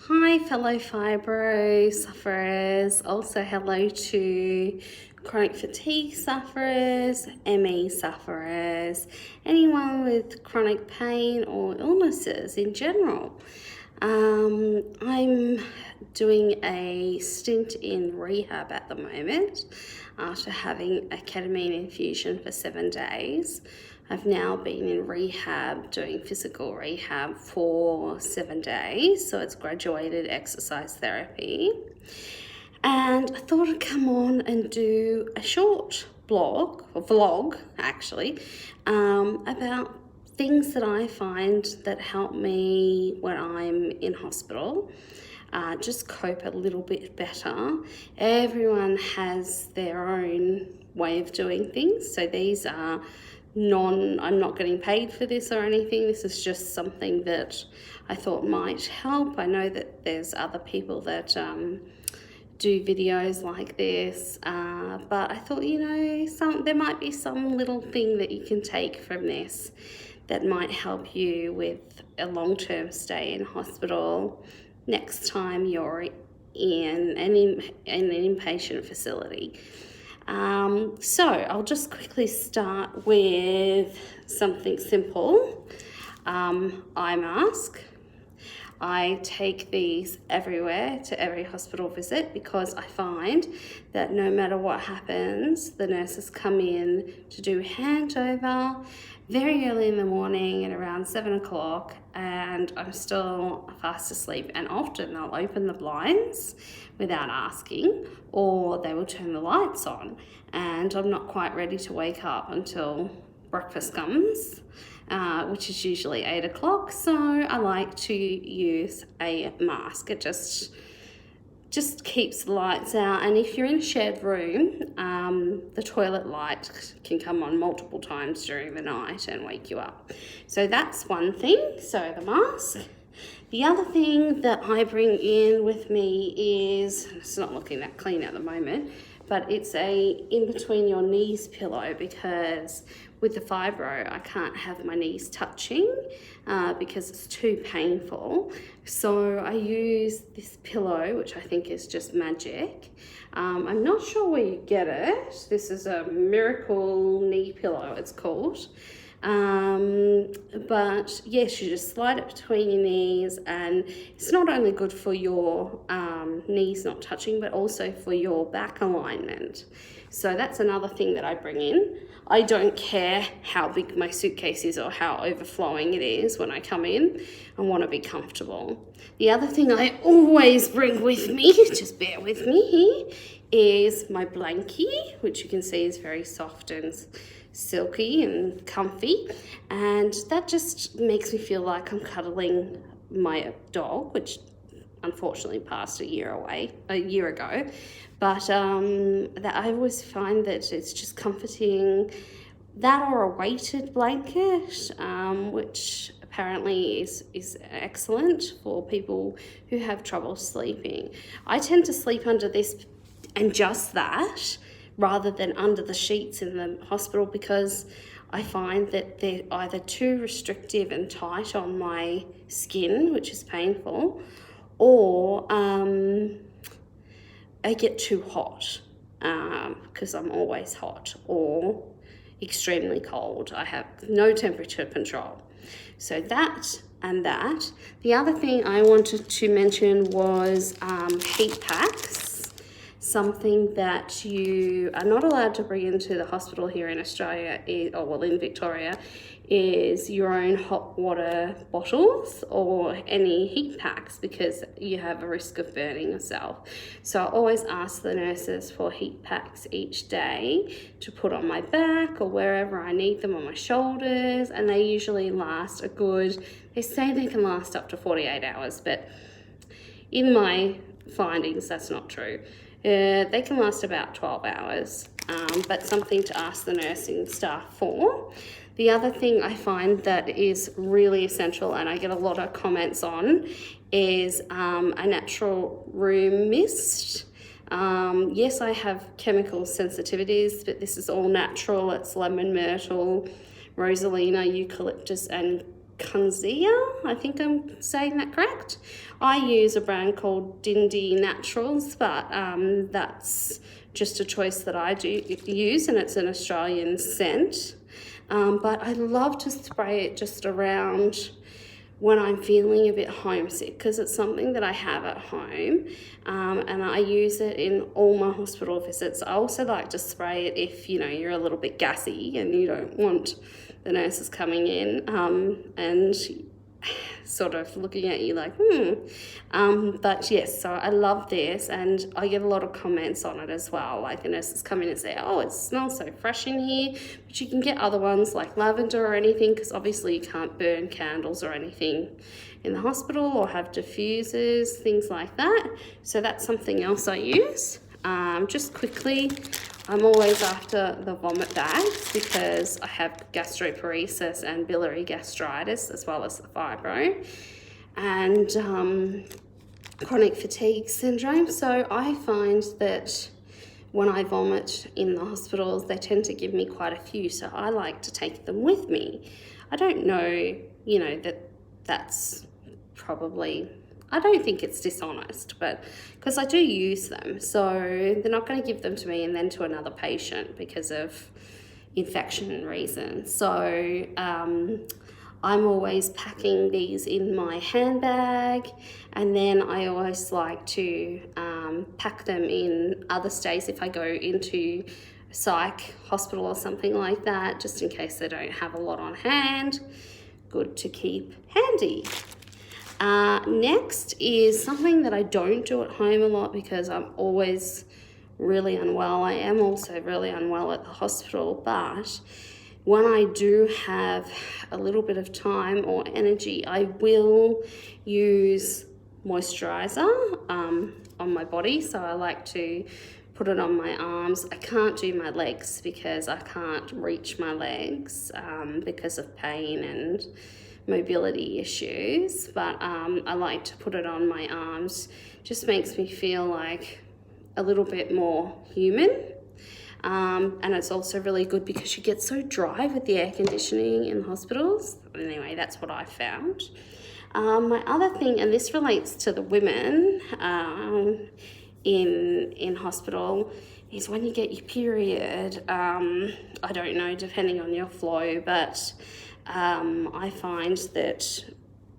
Hi, fellow fibro sufferers. Also, hello to chronic fatigue sufferers, ME sufferers, anyone with chronic pain or illnesses in general. I'm doing a stint in rehab at the moment after having a ketamine infusion for 7 days. I've now been in rehab, doing physical rehab for 7 days, so it's graduated exercise therapy. And I thought I'd come on and do a short vlog actually, about things that I find that help me when I'm in hospital. Just cope a little bit better. Everyone has their own way of doing things, so these are I'm not getting paid for this or anything. This is just something that I thought might help. I know that there's other people that do videos like this, but I thought, there might be some little thing that you can take from this that might help you with a long-term stay in hospital next time you're in an inpatient facility. So I'll just quickly start with something simple. Eye mask. I take these everywhere to every hospital visit because I find that no matter what happens, the nurses come in to do handover very early in the morning at around 7 o'clock, and I'm still fast asleep, and often they'll open the blinds without asking, or they will turn the lights on, and I'm not quite ready to wake up until breakfast comes, which is usually 8 o'clock. So I like to use a mask. It just keeps the lights out, and if you're in a shared room, the toilet light can come on multiple times during the night and wake you up. So that's one thing, so the mask. The other thing that I bring in with me is, it's not looking that clean at the moment, but it's a in between your knees pillow, because with the fibro I can't have my knees touching because it's too painful. So I use this pillow, which I think is just magic. I'm not sure where you get it. This is a Miracle knee pillow, it's called. But yes, you just slide it between your knees, and it's not only good for your knees not touching, but also for your back alignment. So that's another thing that I bring in. I don't care how big my suitcase is or how overflowing it is when I come in. I want to be comfortable. The other thing I always bring with me, just bear with me here, is my blankie, which you can see is very soft and silky and comfy, and that just makes me feel like I'm cuddling my dog, which unfortunately passed a year ago, but that I always find that it's just comforting. That or a weighted blanket, which apparently is excellent for people who have trouble sleeping. I tend to sleep under this and just that, rather than under the sheets in the hospital, because I find that they're either too restrictive and tight on my skin, which is painful, or I get too hot because I'm always hot, or extremely cold. I have no temperature control. So that and that. The other thing I wanted to mention was heat packs. Something that you are not allowed to bring into the hospital here in Australia, in Victoria, is your own hot water bottles or any heat packs, because you have a risk of burning yourself. So I always ask the nurses for heat packs each day to put on my back or wherever I need them, on my shoulders, and they usually last they say they can last up to 48 hours, but in my findings, that's not true. They can last about 12 hours, but something to ask the nursing staff for. The other thing I find that is really essential, and I get a lot of comments on, is a natural room mist. Yes, I have chemical sensitivities, but this is all natural. It's lemon myrtle, rosalina, eucalyptus, and Kunzia, I think I'm saying that correct. I use a brand called Dindy Naturals, but that's just a choice that I do use, and it's an Australian scent. But I love to spray it just around when I'm feeling a bit homesick, because it's something that I have at home, and I use it in all my hospital visits. I also like to spray it if, you know, you're a little bit gassy and you don't want the nurses coming in and sort of looking at you like, but yes, so I love this, and I get a lot of comments on it as well. Like the nurses come in and say, oh, it smells so fresh in here, but you can get other ones like lavender or anything, because obviously you can't burn candles or anything in the hospital or have diffusers, things like that. So that's something else I use. Just quickly, I'm always after the vomit bags because I have gastroparesis and biliary gastritis, as well as the fibro and chronic fatigue syndrome. So I find that when I vomit in the hospitals, they tend to give me quite a few, so I like to take them with me. I don't know, you know, that's probably, I don't think it's dishonest, but because I do use them, so they're not going to give them to me and then to another patient because of infection reasons. So I'm always packing these in my handbag, and then I always like to pack them in other stays if I go into a psych hospital or something like that, just in case they don't have a lot on hand. Good to keep handy. Next is something that I don't do at home a lot because I'm always really unwell. I am also really unwell at the hospital, but when I do have a little bit of time or energy, I will use moisturizer on my body. So I like to put it on my arms. I can't do my legs because I can't reach my legs because of pain and mobility issues, but I like to put it on my arms. Just makes me feel like a little bit more human, and it's also really good because you get so dry with the air conditioning in hospitals. Anyway, that's what I found. My other thing, and this relates to the women in hospital, is when you get your period, I don't know, depending on your flow, but I find that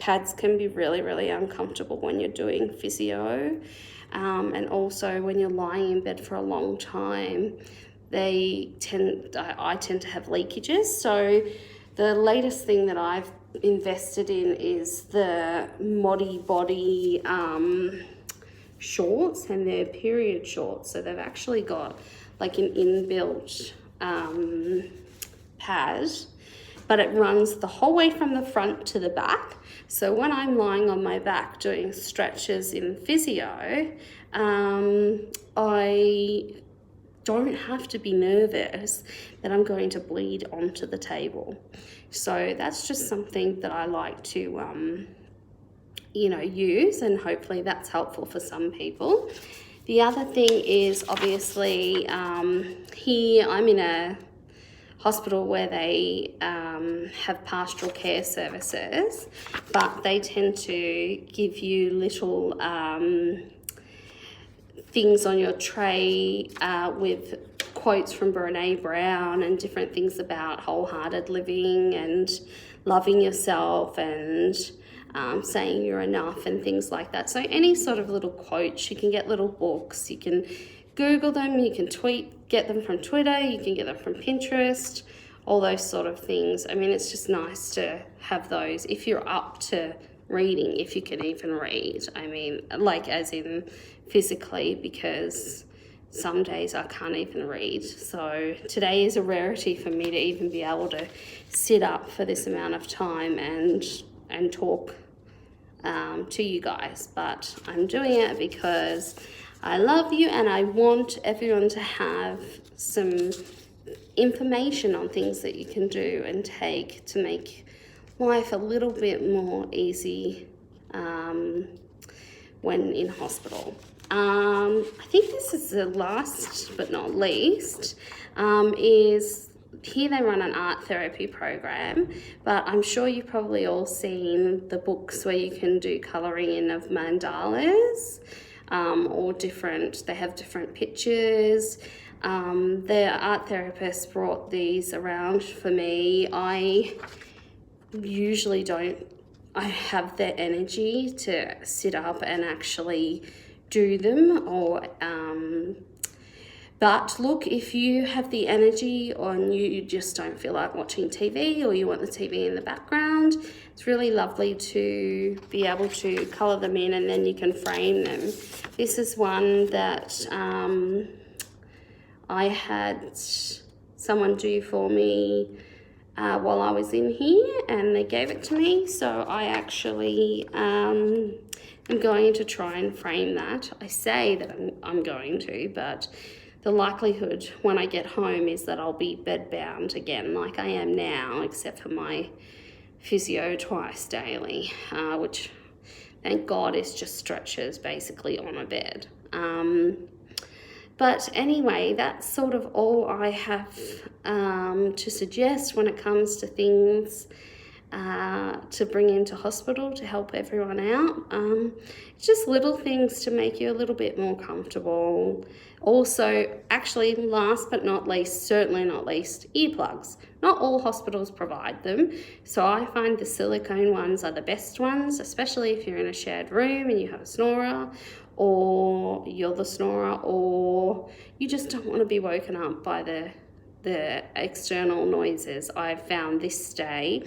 pads can be really, really uncomfortable when you're doing physio, and also when you're lying in bed for a long time, I tend to have leakages. So the latest thing that I've invested in is the Modibodi shorts, and they're period shorts. So they've actually got like an inbuilt pad, but it runs the whole way from the front to the back. So when I'm lying on my back doing stretches in physio, I don't have to be nervous that I'm going to bleed onto the table. So that's just something that I like to, use, and hopefully that's helpful for some people. The other thing is obviously here I'm in a hospital where they have pastoral care services, but they tend to give you little things on your tray with quotes from Brené Brown and different things about wholehearted living and loving yourself and saying you're enough and things like that. So any sort of little quotes, you can get little books, you can Google them, you can get them from Twitter, you can get them from Pinterest, all those sort of things. I mean, it's just nice to have those if you're up to reading, if you can even read. I mean, like as in physically, because some days I can't even read. So today is a rarity for me to even be able to sit up for this amount of time and talk to you guys. But I'm doing it because I love you and I want everyone to have some information on things that you can do and take to make life a little bit more easy when in hospital. I think this is the last but not least, is here they run an art therapy program, but I'm sure you've probably all seen the books where you can do colouring in of mandalas, or they have different pictures. The art therapist brought these around for me. I usually don't have the energy to sit up and actually do them, but look, if you have the energy and you just don't feel like watching TV, or you want the TV in the background, it's really lovely to be able to colour them in, and then you can frame them. This is one that I had someone do for me while I was in here, and they gave it to me, so I actually am going to try and frame that. I say that I'm going to, but the likelihood when I get home is that I'll be bedbound again like I am now, except for my physio twice daily, which thank God is just stretches basically on a bed. But anyway, that's sort of all I have to suggest when it comes to things to bring into hospital to help everyone out. Just little things to make you a little bit more comfortable. Also, actually, last but not least, certainly not least, earplugs. Not all hospitals provide them, so I find the silicone ones are the best ones, especially if you're in a shared room and you have a snorer, or you're the snorer, or you just don't want to be woken up by the external noises. I've found this day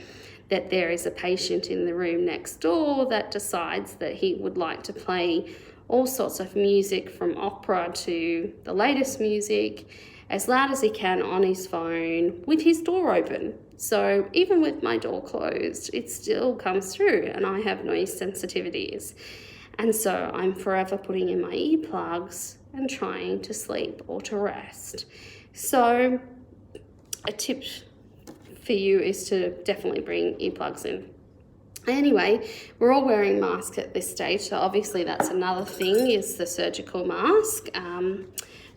that there is a patient in the room next door that decides that he would like to play all sorts of music, from opera to the latest music, as loud as he can on his phone with his door open. So even with my door closed, it still comes through, and I have noise sensitivities. And so I'm forever putting in my earplugs and trying to sleep or to rest. So a tip for you is to definitely bring earplugs in. Anyway, we're all wearing masks at this stage, so obviously that's another thing, is the surgical mask.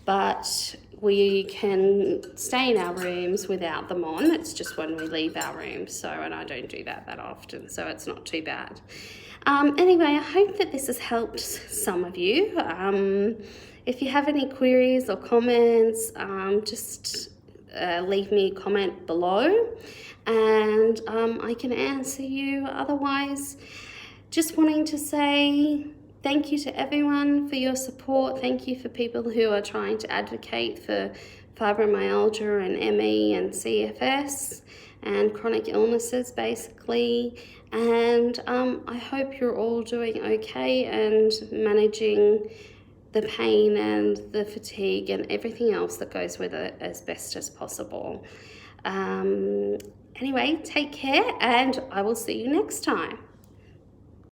But we can stay in our rooms without them on. It's just when we leave our rooms, and I don't do that often, so it's not too bad. Anyway, I hope that this has helped some of you. If you have any queries or comments, just leave me a comment below, and I can answer you. Otherwise, just wanting to say thank you to everyone for your support. Thank you for people who are trying to advocate for fibromyalgia and ME and CFS and chronic illnesses basically. And I hope you're all doing okay and managing the pain and the fatigue and everything else that goes with it as best as possible. Anyway, take care, and I will see you next time.